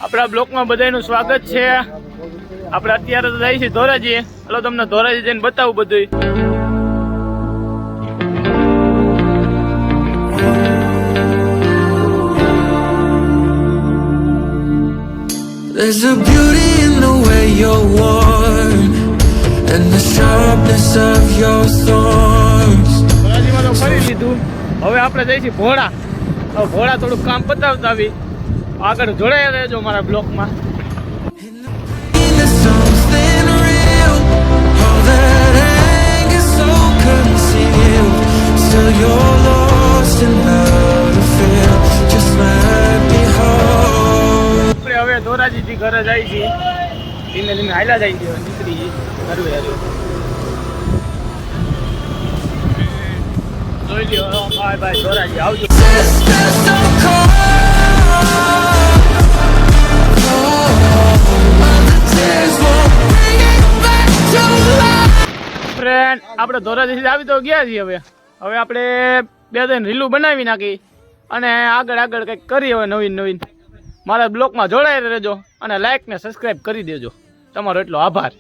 આપણા બ્લોકમાં બધાનું સ્વાગત છે. આપણે અત્યારે તો જઈએ છીએ ધોરાજી. હાલો તમને ધોરાજી જઈને બતાવું બધું. There's a beauty in the way you're worn and the sharpness of your thorns. ધોરાજીમાં તો ફરી લીધું. હવે આપણે જઈએ છીએ ભોળા. હવે ભોળા થોડુંક કામ પતાવતા આવી. આગળ જોડાયા રહેજો મારા બ્લોકમાં. There's something real, all that anger so concealed. Still you're lost in how to feel. Just let me hold. આપણે હવે ધોરાજીથી ઘરે જાય છીએ. ધીમે ધીમે હાલ્યા જાય છે. નીકળી ઘરે આવ્યો. જોઈ લ્યો. બાય બાય ધોરાજી આવજો. Sisters don't call. ફ્રેન્ડ આપણે ધોરાજીથી આવી તો ગયા છીએ. હવે આપણે બે ત્રણ રીલું બનાવી નાખી અને આગળ કંઈક કરીએ. હવે નવીન મારા બ્લોગમાં જોડાઈ રહેજો અને લાઈક ને સબસ્ક્રાઈબ કરી દેજો. તમારો એટલો આભાર.